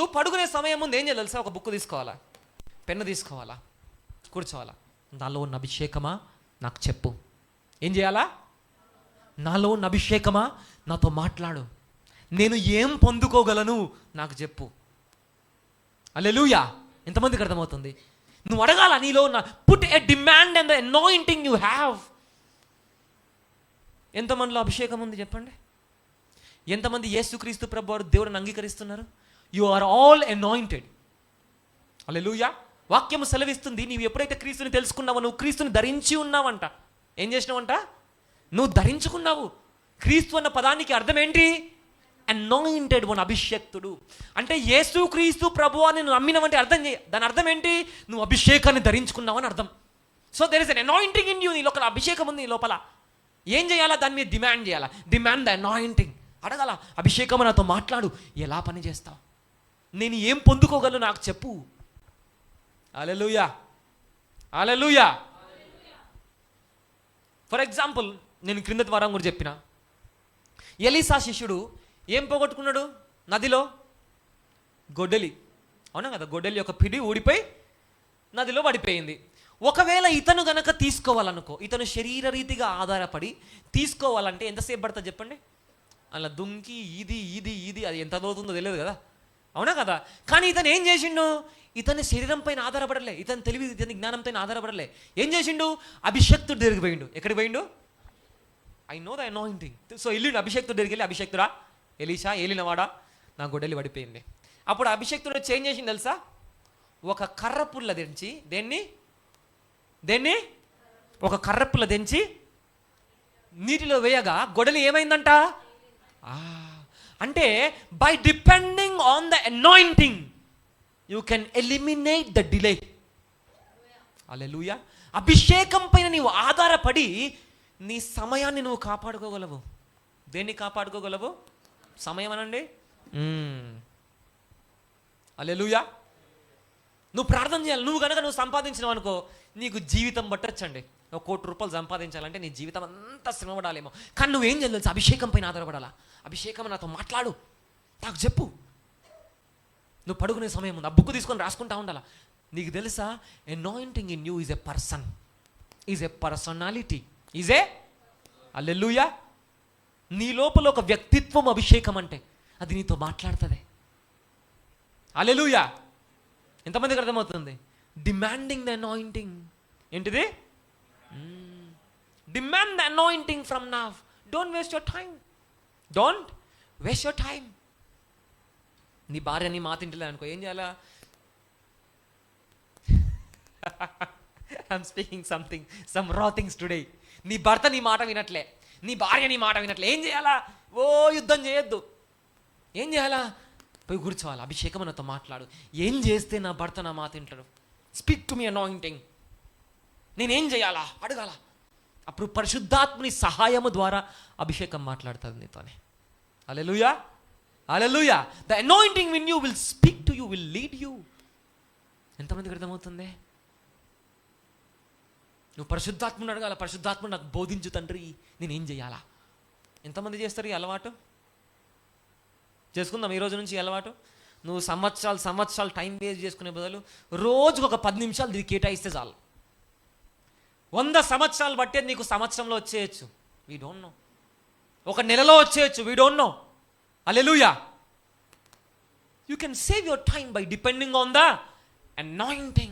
నువ్వు పడుకునే సమయం ముందు ఏం చేయాలి తెలుసా? ఒక బుక్ తీసుకోవాలా, పెన్ను తీసుకోవాలా, కూర్చోవాలా. నాలో ఉన్న అభిషేకమా నాకు చెప్పు. ఏం చేయాలా? నాలో ఉన్న అభిషేకమా నాతో మాట్లాడు. నేను ఏం పొందుకోగలను నాకు చెప్పు. హల్లెలూయా. ఎంతమందికి అర్థమవుతుంది? నువ్వు అడగాల, నీలో ఉన్న put a demand and the anointing you have. ఎంతమందిలో అభిషేకం ఉంది చెప్పండి? ఎంతమంది యేసుక్రీస్తు ప్రభువారు దేవుడిని అంగీకరిస్తున్నారు? You are all anointed. Hallelujah. వాక్యము సెలవిస్తుంది, నీవు ఎప్పుడైతే క్రీస్తుని తెలుసుకున్నావో నువ్వు క్రీస్తుని ధరించి ఉన్నావంట. ఏం చేసినావంట? నువ్వు ధరించుకున్నావు. క్రీస్తు అన్న పదానికి అర్థం ఏంటి? అనాయింటెడ్ వన్, అభిషేక్తుడు. అంటే యేసు క్రీస్తు ప్రభువు అని నువ్వు నమ్మినవంటే అర్థం దాని అర్థం ఏంటి? నువ్వు అభిషేకాన్ని ధరించుకున్నావు అని అర్థం. So there is an anointing in you. నీ లోపల అభిషేకం ఉంది. నీ లోపల ఏం చేయాలా? దాని మీద డిమాండ్ చేయాలా. Demand the anointing. అడగాల, అభిషేకం నాతో మాట్లాడు. ఎలా పని చేస్తావు? నేను ఏం పొందుకోగలను నాకు చెప్పు. హల్లెలూయా, హల్లెలూయా. ఫర్ ఎగ్జాంపుల్, నేను క్రిందటి వారం కూడా చెప్పిన, ఎలీసా శిష్యుడు ఏం పోగొట్టుకున్నాడు? నదిలో గొడ్డలి. అవునా కదా? గొడ్డలి యొక్క పిడి ఊడిపోయి నదిలో పడిపోయింది. ఒకవేళ ఇతను గనక తీసుకోవాలనుకో, ఇతను శరీర రీతిగా ఆధారపడి తీసుకోవాలంటే ఎంతసేపు పడుతుంది చెప్పండి? అలా దుంకి ఇది ఇది ఇది అది ఎంత అవుతుందో తెలియదు కదా. అవునా కదా? కానీ ఇతను ఏం చేసిండు? ఇతని శరీరం పైన ఆధారపడలే, ఇతని తెలివి ఇతని జ్ఞానం పైన ఆధారపడలే. ఏం చేసిండు? అభిషేక్తుడు దగ్గరికి పోయిండు. ఎక్కడికి పోయిండు? I know the anointing. So వెళ్ళిండు అభిషేక్తుడు దగ్గరికి వెళ్ళి, అభిషేక్తుడా, ఎలీషా ఏలినవాడా, నా గొడ్డలి పడిపోయింది. అప్పుడు అభిషేక్తుడు చేంజ్ చేసింది తెలుసా? ఒక కర్ర పుల్ల తెంచి, దేన్ని ఒక కర్ర పుల్ల తెంచి నీటిలో వేయగా గొడ్డలి ఏమైందంట? అంటే by depending on the anointing you can eliminate the delay. Hallelujah. అభిషేకం పైన నీవు ఆధారపడి నీ సమయాన్ని నువ్వు కాపాడుకోగలవు. దేన్ని కాపాడుకోగలవు? సమయం అనండి. హల్లెలూయా. నువ్వు ప్రార్థన చేయాలి. నువ్వు సంపాదించినావు అనుకో, నీకు జీవితం పట్టొచ్చండి. 1 కోటి రూపాయలు సంపాదించాలంటే నీ జీవితం అంతా శ్రమపడాలేమో. కానీ నువ్వేం చేయాలి తెలుసా? అభిషేకం పైన ఆధారపడాలా. అభిషేకం నాతో మాట్లాడు, నాకు చెప్పు. నువ్వు పడుకునే సమయం ఉంది, ఆ బుక్ తీసుకొని రాసుకుంటా ఉండాలా. నీకు తెలుసా? Anointing in you is a person, is a personality, is a. Hallelujah. నీ లోపల ఒక వ్యక్తిత్వం అభిషేకం అంటే అది నీతో మాట్లాడుతుంది. హల్లెలూయా. ఎంతమందికి అర్థమవుతుంది? Demanding the anointing. ఏంటిది? Demand the anointing from now. Don't waste your time. Don't waste your time. నీ భార్య నీ మాట ఇంటలే అనుకో, ఏం చేయాలా? I'm speaking some raw things today. నీ భర్త నీ మాట వినట్లే, నీ భార్య నీ మాట వినట్లే, ఏం చేయాలా? ఓ యుద్ధం చేయొద్దు. ఏం చేయాలా? పోయి కూర్చోవాలి. అభిషేకం నాతో మాట్లాడు. ఏం చేస్తే నా భర్త నా మాట వింటాడు? Speak to me anointing. నేనేం చేయాలా? అడగాల. అప్పుడు పరిశుద్ధాత్మని సహాయము ద్వారా అభిషేకం మాట్లాడుతుంది నీతోనే. Hallelujah, hallelujah. The anointing in you will speak to you, will lead you. ఎంతమందికి అర్థమవుతుంది? నువ్వు పరిశుద్ధాత్మను అడగాల. పరిశుద్ధాత్మ నాకు బోధించు తండ్రి, నేనేం చేయాలా? ఎంతమంది చేస్తారు ఈ అలవాటు? చేసుకుందాం ఈ రోజు నుంచి ఈ అలవాటు. నువ్వు సంవత్సరాలు టైం వేస్ట్ చేసుకునే బదులు రోజుకు ఒక 10 నిమిషాలు దీనికి కేటాయిస్తే చాలు. 100 సంవత్సరాలు బట్టే నీకు సంవత్సరంలో వచ్చేయచ్చు. We don't know. ఒక నెలలో వచ్చేయచ్చు. We don't know. Hallelujah. You can save your time by depending on the anointing.